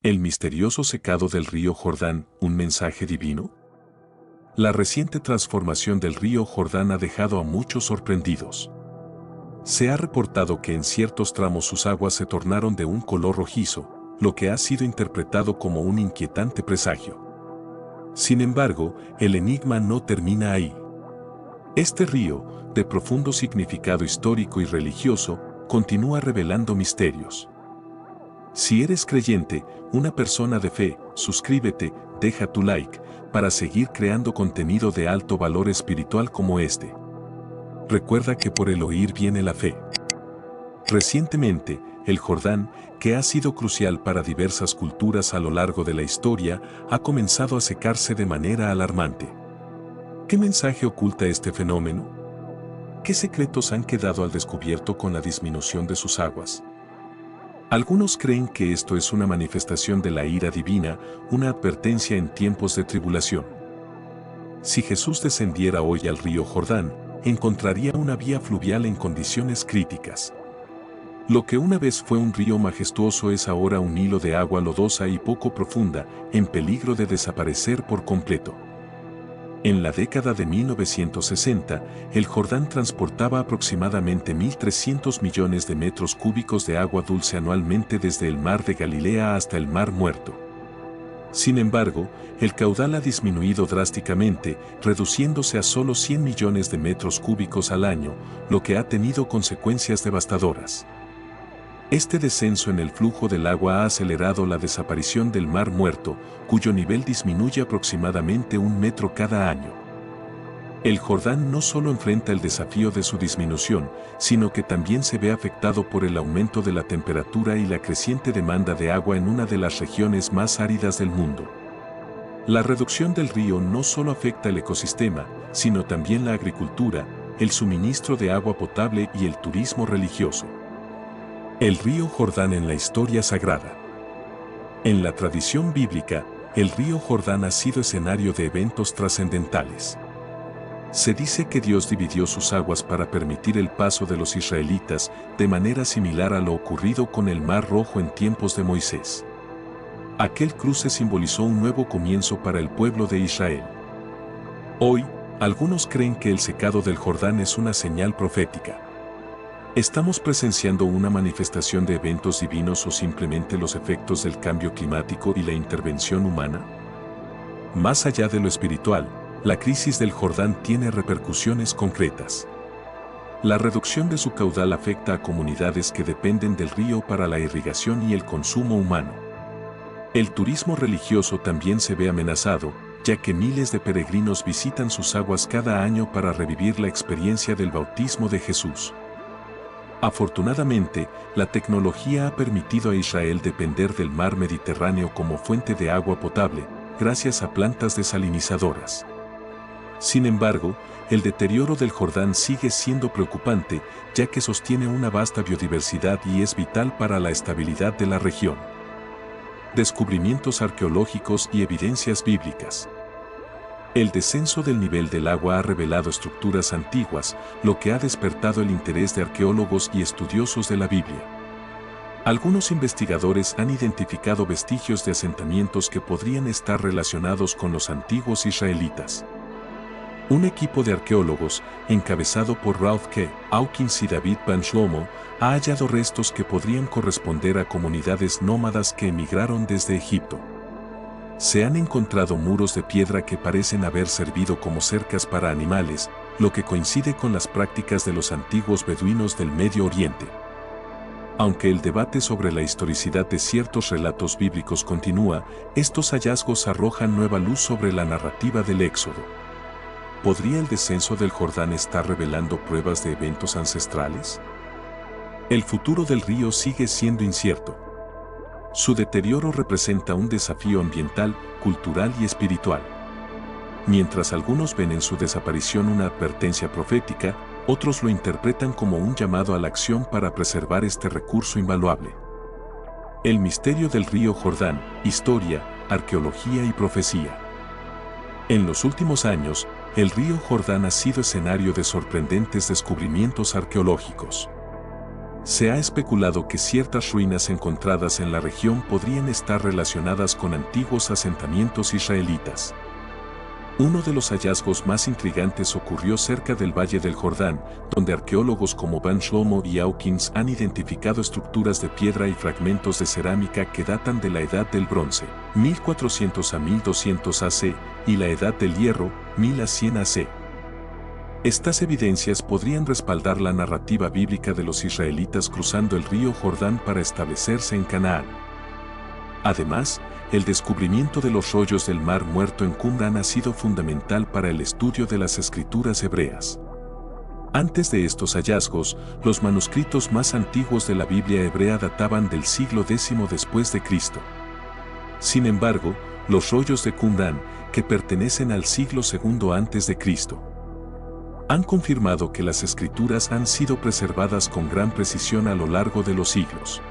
El misterioso secado del río Jordán, ¿un mensaje divino? La reciente transformación del río Jordán ha dejado a muchos sorprendidos. Se ha reportado que en ciertos tramos sus aguas se tornaron de un color rojizo, lo que ha sido interpretado como un inquietante presagio. Sin embargo, el enigma no termina ahí. Este río, de profundo significado histórico y religioso, continúa revelando misterios. Si eres creyente, una persona de fe, suscríbete, deja tu like, para seguir creando contenido de alto valor espiritual como este. Recuerda que por el oír viene la fe. Recientemente, el Jordán, que ha sido crucial para diversas culturas a lo largo de la historia, ha comenzado a secarse de manera alarmante. ¿Qué mensaje oculta este fenómeno? ¿Qué secretos han quedado al descubierto con la disminución de sus aguas? Algunos creen que esto es una manifestación de la ira divina, una advertencia en tiempos de tribulación. Si Jesús descendiera hoy al río Jordán, encontraría una vía fluvial en condiciones críticas. Lo que una vez fue un río majestuoso es ahora un hilo de agua lodosa y poco profunda, en peligro de desaparecer por completo. En la década de 1960, el Jordán transportaba aproximadamente 1.300 millones de metros cúbicos de agua dulce anualmente desde el mar de Galilea hasta el Mar Muerto. Sin embargo, el caudal ha disminuido drásticamente, reduciéndose a solo 100 millones de metros cúbicos al año, lo que ha tenido consecuencias devastadoras. Este descenso en el flujo del agua ha acelerado la desaparición del Mar Muerto, cuyo nivel disminuye aproximadamente 1 metro cada año. El Jordán no solo enfrenta el desafío de su disminución, sino que también se ve afectado por el aumento de la temperatura y la creciente demanda de agua en una de las regiones más áridas del mundo. La reducción del río no solo afecta el ecosistema, sino también la agricultura, el suministro de agua potable y el turismo religioso. El río Jordán en la historia sagrada. En la tradición bíblica, el río Jordán ha sido escenario de eventos trascendentales. Se dice que Dios dividió sus aguas para permitir el paso de los israelitas, de manera similar a lo ocurrido con el Mar Rojo en tiempos de Moisés. Aquel cruce simbolizó un nuevo comienzo para el pueblo de Israel. Hoy, algunos creen que el secado del Jordán es una señal profética. ¿Estamos presenciando una manifestación de eventos divinos o simplemente los efectos del cambio climático y la intervención humana? Más allá de lo espiritual, la crisis del Jordán tiene repercusiones concretas. La reducción de su caudal afecta a comunidades que dependen del río para la irrigación y el consumo humano. El turismo religioso también se ve amenazado, ya que miles de peregrinos visitan sus aguas cada año para revivir la experiencia del bautismo de Jesús. Afortunadamente, la tecnología ha permitido a Israel depender del mar Mediterráneo como fuente de agua potable, gracias a plantas desalinizadoras. Sin embargo, el deterioro del Jordán sigue siendo preocupante, ya que sostiene una vasta biodiversidad y es vital para la estabilidad de la región. Descubrimientos arqueológicos y evidencias bíblicas. El descenso del nivel del agua ha revelado estructuras antiguas, lo que ha despertado el interés de arqueólogos y estudiosos de la Biblia. Algunos investigadores han identificado vestigios de asentamientos que podrían estar relacionados con los antiguos israelitas. Un equipo de arqueólogos, encabezado por Ralph K. Hawkins y David Van Shlomo, ha hallado restos que podrían corresponder a comunidades nómadas que emigraron desde Egipto. Se han encontrado muros de piedra que parecen haber servido como cercas para animales, lo que coincide con las prácticas de los antiguos beduinos del Medio Oriente. Aunque el debate sobre la historicidad de ciertos relatos bíblicos continúa, estos hallazgos arrojan nueva luz sobre la narrativa del Éxodo. ¿Podría el descenso del Jordán estar revelando pruebas de eventos ancestrales? El futuro del río sigue siendo incierto. Su deterioro representa un desafío ambiental, cultural y espiritual. Mientras algunos ven en su desaparición una advertencia profética, otros lo interpretan como un llamado a la acción para preservar este recurso invaluable. El misterio del río Jordán, historia, arqueología y profecía. En los últimos años, el río Jordán ha sido escenario de sorprendentes descubrimientos arqueológicos. Se ha especulado que ciertas ruinas encontradas en la región podrían estar relacionadas con antiguos asentamientos israelitas. Uno de los hallazgos más intrigantes ocurrió cerca del Valle del Jordán, donde arqueólogos como Van Shlomo y Hawkins han identificado estructuras de piedra y fragmentos de cerámica que datan de la Edad del Bronce, 1400 a 1200 AC, y la Edad del Hierro, 1000 a 100 AC. Estas evidencias podrían respaldar la narrativa bíblica de los israelitas cruzando el río Jordán para establecerse en Canaán. Además, el descubrimiento de los rollos del Mar Muerto en Qumran ha sido fundamental para el estudio de las escrituras hebreas. Antes de estos hallazgos, los manuscritos más antiguos de la Biblia hebrea databan del siglo X después de Cristo. Sin embargo, los rollos de Qumran, que pertenecen al siglo II antes de Cristo, han confirmado que las escrituras han sido preservadas con gran precisión a lo largo de los siglos.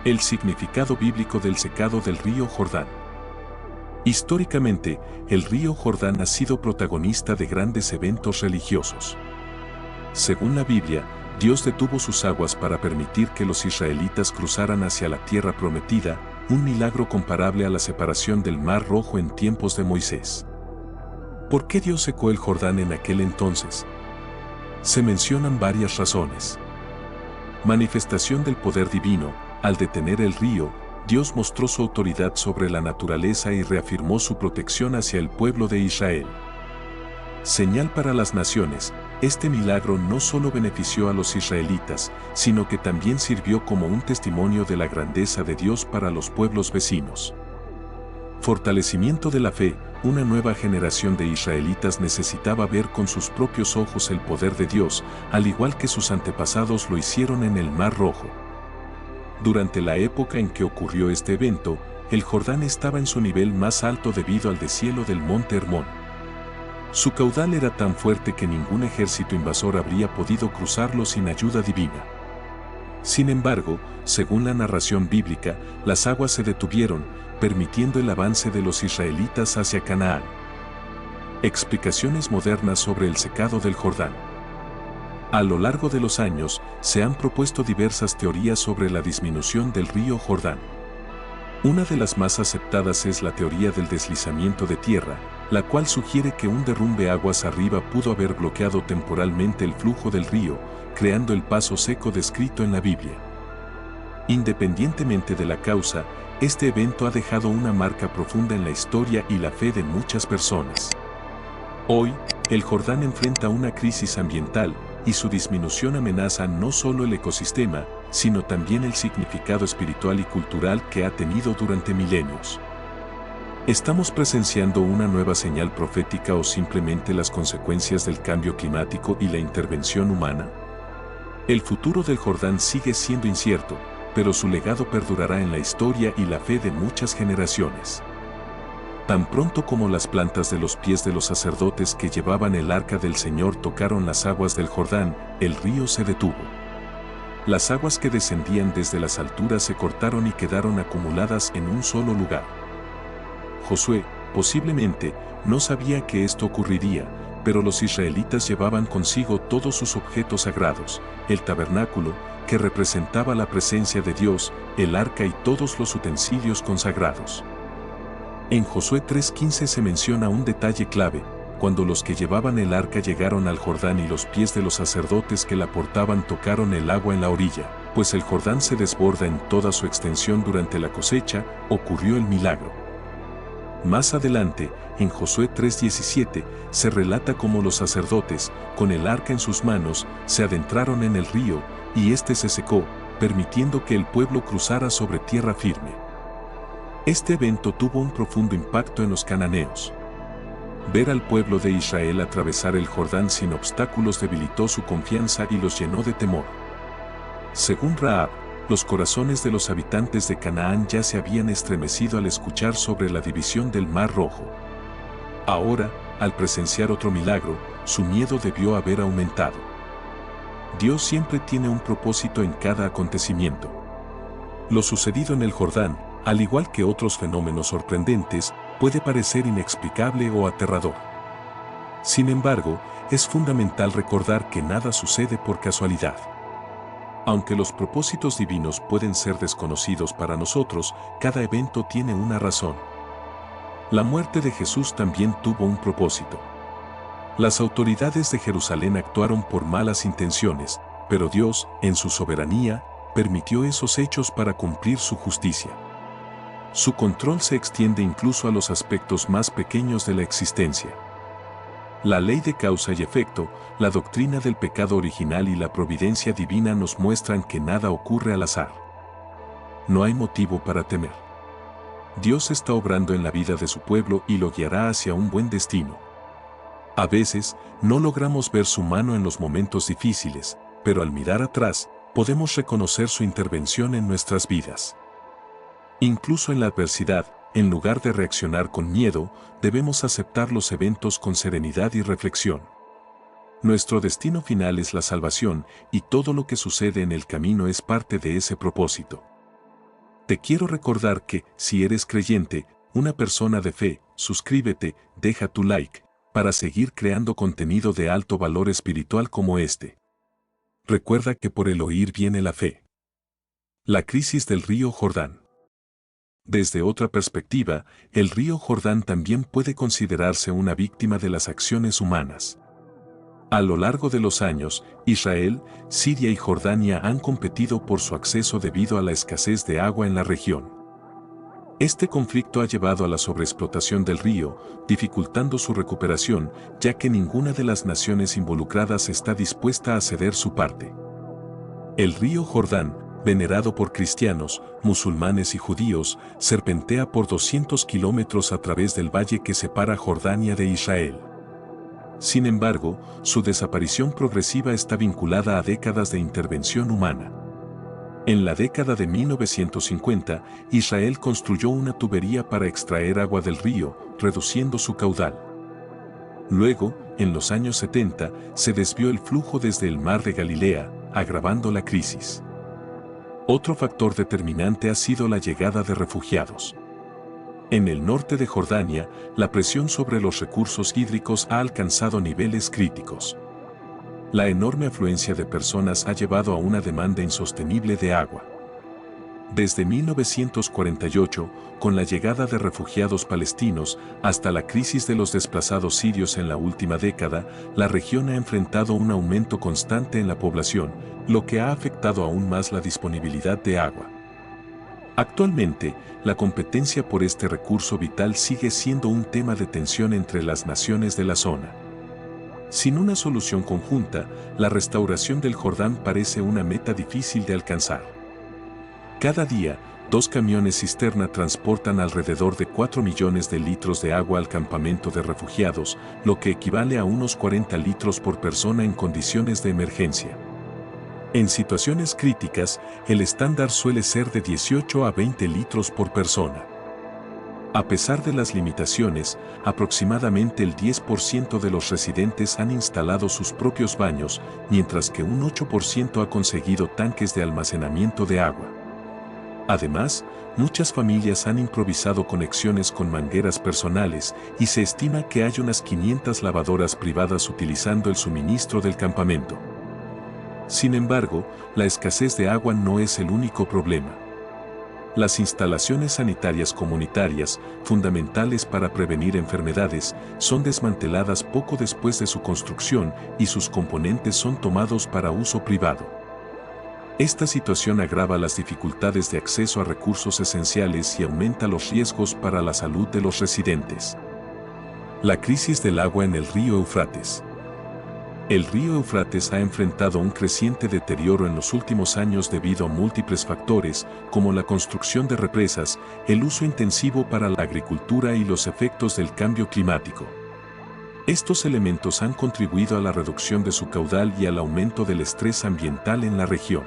El significado bíblico del secado del río Jordán. Históricamente, el río Jordán ha sido protagonista de grandes eventos religiosos. Según la Biblia, Dios detuvo sus aguas para permitir que los israelitas cruzaran hacia la tierra prometida, un milagro comparable a la separación del Mar Rojo en tiempos de Moisés. ¿Por qué Dios secó el Jordán en aquel entonces? Se mencionan varias razones. Manifestación del poder divino. Al detener el río, Dios mostró su autoridad sobre la naturaleza y reafirmó su protección hacia el pueblo de Israel. Señal para las naciones. Este milagro no solo benefició a los israelitas, sino que también sirvió como un testimonio de la grandeza de Dios para los pueblos vecinos. Fortalecimiento de la fe. Una nueva generación de israelitas necesitaba ver con sus propios ojos el poder de Dios, al igual que sus antepasados lo hicieron en el Mar Rojo. Durante la época en que ocurrió este evento, el Jordán estaba en su nivel más alto debido al deshielo del monte Hermón. Su caudal era tan fuerte que ningún ejército invasor habría podido cruzarlo sin ayuda divina. Sin embargo, según la narración bíblica, las aguas se detuvieron, permitiendo el avance de los israelitas hacia Canaán. Explicaciones modernas sobre el secado del Jordán. A lo largo de los años, se han propuesto diversas teorías sobre la disminución del río Jordán. Una de las más aceptadas es la teoría del deslizamiento de tierra, la cual sugiere que un derrumbe aguas arriba pudo haber bloqueado temporalmente el flujo del río, creando el paso seco descrito en la Biblia. Independientemente de la causa, este evento ha dejado una marca profunda en la historia y la fe de muchas personas. Hoy, el Jordán enfrenta una crisis ambiental, y su disminución amenaza no solo el ecosistema, sino también el significado espiritual y cultural que ha tenido durante milenios. ¿Estamos presenciando una nueva señal profética o simplemente las consecuencias del cambio climático y la intervención humana? El futuro del Jordán sigue siendo incierto, pero su legado perdurará en la historia y la fe de muchas generaciones. Tan pronto como las plantas de los pies de los sacerdotes que llevaban el arca del Señor tocaron las aguas del Jordán, el río se detuvo. Las aguas que descendían desde las alturas se cortaron y quedaron acumuladas en un solo lugar. Josué, posiblemente, no sabía que esto ocurriría, pero los israelitas llevaban consigo todos sus objetos sagrados, el tabernáculo, que representaba la presencia de Dios, el arca y todos los utensilios consagrados. En Josué 3:15 se menciona un detalle clave: cuando los que llevaban el arca llegaron al Jordán y los pies de los sacerdotes que la portaban tocaron el agua en la orilla, pues el Jordán se desborda en toda su extensión durante la cosecha, ocurrió el milagro. Más adelante, en Josué 3:17, se relata cómo los sacerdotes, con el arca en sus manos, se adentraron en el río, y éste se secó, permitiendo que el pueblo cruzara sobre tierra firme. Este evento tuvo un profundo impacto en los cananeos. Ver al pueblo de Israel atravesar el Jordán sin obstáculos debilitó su confianza y los llenó de temor. Según Rahab, los corazones de los habitantes de Canaán ya se habían estremecido al escuchar sobre la división del Mar Rojo. Ahora, al presenciar otro milagro, su miedo debió haber aumentado. Dios siempre tiene un propósito en cada acontecimiento. Lo sucedido en el Jordán, al igual que otros fenómenos sorprendentes, puede parecer inexplicable o aterrador. Sin embargo, es fundamental recordar que nada sucede por casualidad. Aunque los propósitos divinos pueden ser desconocidos para nosotros, cada evento tiene una razón. La muerte de Jesús también tuvo un propósito. Las autoridades de Jerusalén actuaron por malas intenciones, pero Dios, en su soberanía, permitió esos hechos para cumplir su justicia. Su control se extiende incluso a los aspectos más pequeños de la existencia. La ley de causa y efecto, la doctrina del pecado original y la providencia divina nos muestran que nada ocurre al azar. No hay motivo para temer. Dios está obrando en la vida de su pueblo y lo guiará hacia un buen destino. A veces, no logramos ver su mano en los momentos difíciles, pero al mirar atrás, podemos reconocer su intervención en nuestras vidas. Incluso en la adversidad, en lugar de reaccionar con miedo, debemos aceptar los eventos con serenidad y reflexión. Nuestro destino final es la salvación, y todo lo que sucede en el camino es parte de ese propósito. Te quiero recordar que, si eres creyente, una persona de fe, suscríbete, deja tu like, para seguir creando contenido de alto valor espiritual como este. Recuerda que por el oír viene la fe. La crisis del río Jordán. Desde otra perspectiva, el río Jordán también puede considerarse una víctima de las acciones humanas. A lo largo de los años, Israel, Siria y Jordania han competido por su acceso debido a la escasez de agua en la región. Este conflicto ha llevado a la sobreexplotación del río, dificultando su recuperación, ya que ninguna de las naciones involucradas está dispuesta a ceder su parte. El río Jordán, venerado por cristianos, musulmanes y judíos, serpentea por 200 kilómetros a través del valle que separa Jordania de Israel. Sin embargo, su desaparición progresiva está vinculada a décadas de intervención humana. En la década de 1950, Israel construyó una tubería para extraer agua del río, reduciendo su caudal. Luego, en los años 70, se desvió el flujo desde el mar de Galilea, agravando la crisis. Otro factor determinante ha sido la llegada de refugiados. En el norte de Jordania, la presión sobre los recursos hídricos ha alcanzado niveles críticos. La enorme afluencia de personas ha llevado a una demanda insostenible de agua. Desde 1948, con la llegada de refugiados palestinos, hasta la crisis de los desplazados sirios en la última década, la región ha enfrentado un aumento constante en la población, lo que ha afectado aún más la disponibilidad de agua. Actualmente, la competencia por este recurso vital sigue siendo un tema de tensión entre las naciones de la zona. Sin una solución conjunta, la restauración del Jordán parece una meta difícil de alcanzar. Cada día, 2 camiones cisterna transportan alrededor de 4 millones de litros de agua al campamento de refugiados, lo que equivale a unos 40 litros por persona en condiciones de emergencia. En situaciones críticas, el estándar suele ser de 18 a 20 litros por persona. A pesar de las limitaciones, aproximadamente el 10% de los residentes han instalado sus propios baños, mientras que un 8% ha conseguido tanques de almacenamiento de agua. Además, muchas familias han improvisado conexiones con mangueras personales y se estima que hay unas 500 lavadoras privadas utilizando el suministro del campamento. Sin embargo, la escasez de agua no es el único problema. Las instalaciones sanitarias comunitarias, fundamentales para prevenir enfermedades, son desmanteladas poco después de su construcción y sus componentes son tomados para uso privado. Esta situación agrava las dificultades de acceso a recursos esenciales y aumenta los riesgos para la salud de los residentes. La crisis del agua en el río Éufrates. El río Éufrates ha enfrentado un creciente deterioro en los últimos años debido a múltiples factores, como la construcción de represas, el uso intensivo para la agricultura y los efectos del cambio climático. Estos elementos han contribuido a la reducción de su caudal y al aumento del estrés ambiental en la región.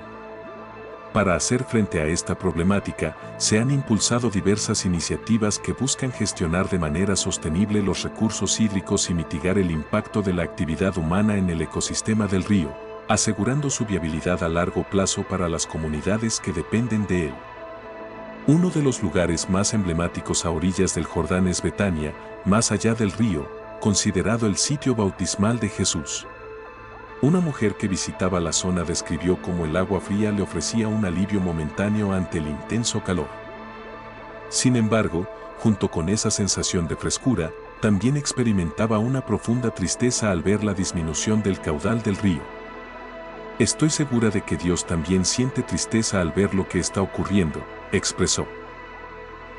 Para hacer frente a esta problemática, se han impulsado diversas iniciativas que buscan gestionar de manera sostenible los recursos hídricos y mitigar el impacto de la actividad humana en el ecosistema del río, asegurando su viabilidad a largo plazo para las comunidades que dependen de él. Uno de los lugares más emblemáticos a orillas del Jordán es Betania, más allá del río, considerado el sitio bautismal de Jesús. Una mujer que visitaba la zona describió cómo el agua fría le ofrecía un alivio momentáneo ante el intenso calor. Sin embargo, junto con esa sensación de frescura, también experimentaba una profunda tristeza al ver la disminución del caudal del río. Estoy segura de que Dios también siente tristeza al ver lo que está ocurriendo, expresó.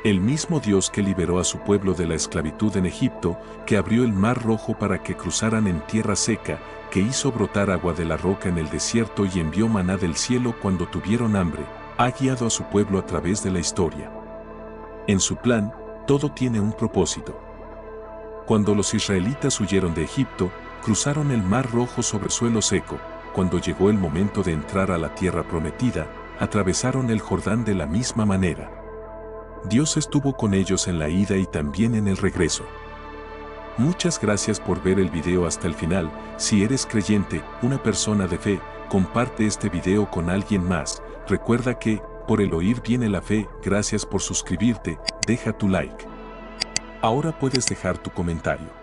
El mismo Dios que liberó a su pueblo de la esclavitud en Egipto, que abrió el Mar Rojo para que cruzaran en tierra seca, que hizo brotar agua de la roca en el desierto y envió maná del cielo cuando tuvieron hambre, ha guiado a su pueblo a través de la historia. En su plan, todo tiene un propósito. Cuando los israelitas huyeron de Egipto, cruzaron el Mar Rojo sobre suelo seco. Cuando llegó el momento de entrar a la tierra prometida, atravesaron el Jordán de la misma manera. Dios estuvo con ellos en la ida y también en el regreso. Muchas gracias por ver el video hasta el final. Si eres creyente, una persona de fe, comparte este video con alguien más. Recuerda que, por el oír viene la fe. Gracias por suscribirte, deja tu like. Ahora puedes dejar tu comentario.